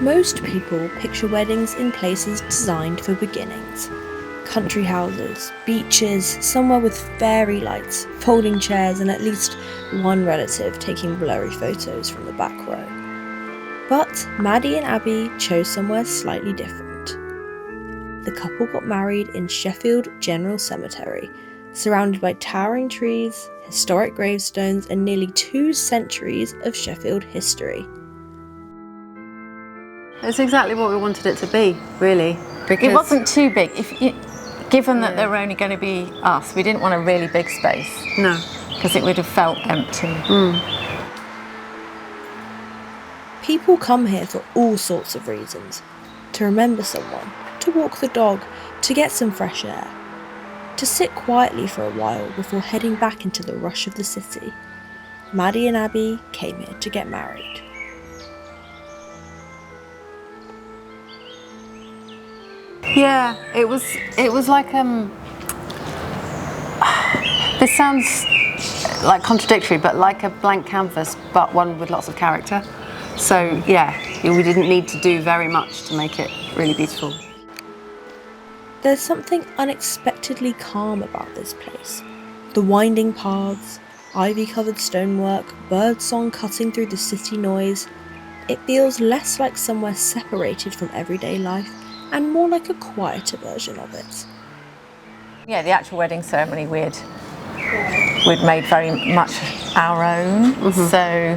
Most people picture weddings in places designed for beginnings. Country houses, beaches, somewhere with fairy lights, folding chairs, and at least one relative taking blurry photos from the back row. But Maddy and Abi chose somewhere slightly different. The couple got married in Sheffield General Cemetery, surrounded by towering trees, historic gravestones, and nearly 2 centuries of Sheffield history. It's exactly what we wanted it to be, really. Because it wasn't too big. Given that there were only going to be us, we didn't want a really big space. No. Because it would have felt empty. People come here for all sorts of reasons. To remember someone, to walk the dog, to get some fresh air, to sit quietly for a while before heading back into the rush of the city. Maddy and Abi came here to get married. Yeah, it was like this sounds like contradictory, but like a blank canvas, but one with lots of character. So yeah, we didn't need to do very much to make it really beautiful. There's something unexpectedly calm about this place. The winding paths, ivy-covered stonework, birdsong cutting through the city noise. It feels less like somewhere separated from everyday life and more like a quieter version of it. Yeah, the actual wedding ceremony we'd made very much our own. So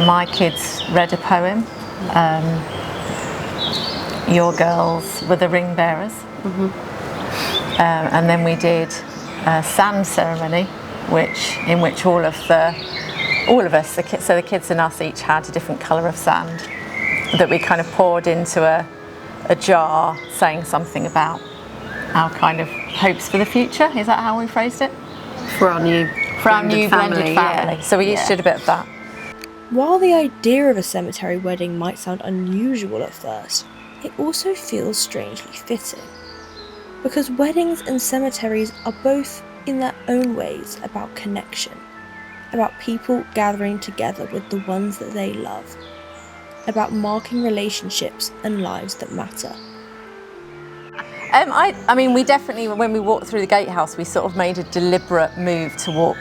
my kids read a poem. Your girls were the ring bearers. And then we did a sand ceremony, in which all of us, so the kids and us each had a different colour of sand that we kind of poured into a jar, saying something about our kind of hopes for the future. Is that how we phrased it? For our new blended family. Yeah. So we each did a bit of that. While the idea of a cemetery wedding might sound unusual at first, it also feels strangely fitting. Because weddings and cemeteries are both, in their own ways, about connection. About people gathering together with the ones that they love. About marking relationships and lives that matter. I mean, we definitely, when we walked through the gatehouse, we sort of made a deliberate move to walk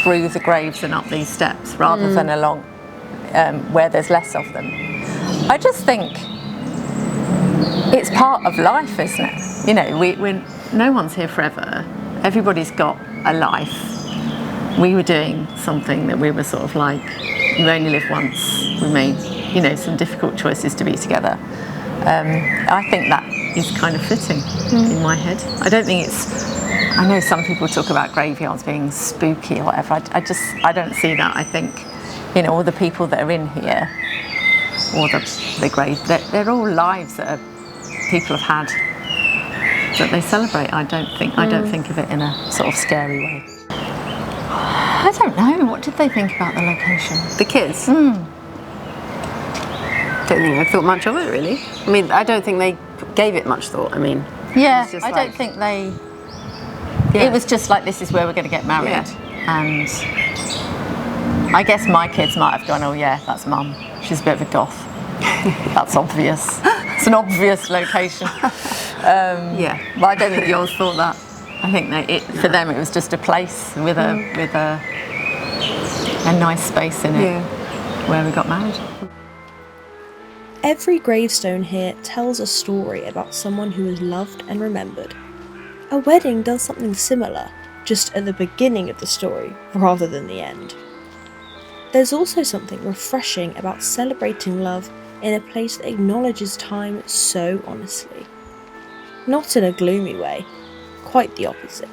through the graves and up these steps rather than along where there's less of them. I just think it's part of life, isn't it? You know, no one's here forever. Everybody's got a life. We were doing something that we were sort of like, you only live once. We made, some difficult choices to be together. I think that is kind of fitting in my head. I know some people talk about graveyards being spooky or whatever. I don't see that. I think, all the people that are in here, or the grave, they're all lives that people have had that they celebrate. I don't think of it in a sort of scary way. I don't know. What did they think about the location? The kids? Don't think they thought much of it, really. I mean, I don't think they gave it much thought. I mean, yeah, I don't think they. Yeah. It was just like, this is where we're going to get married, and I guess my kids might have gone, oh yeah, that's Mum. She's a bit of a goth. That's obvious. It's an obvious location. But I don't think yours thought that. I think for them it was just a place with a nice space in it where we got married. Every gravestone here tells a story about someone who is loved and remembered. A wedding does something similar, just at the beginning of the story rather than the end. There's also something refreshing about celebrating love in a place that acknowledges time so honestly. Not in a gloomy way, quite the opposite.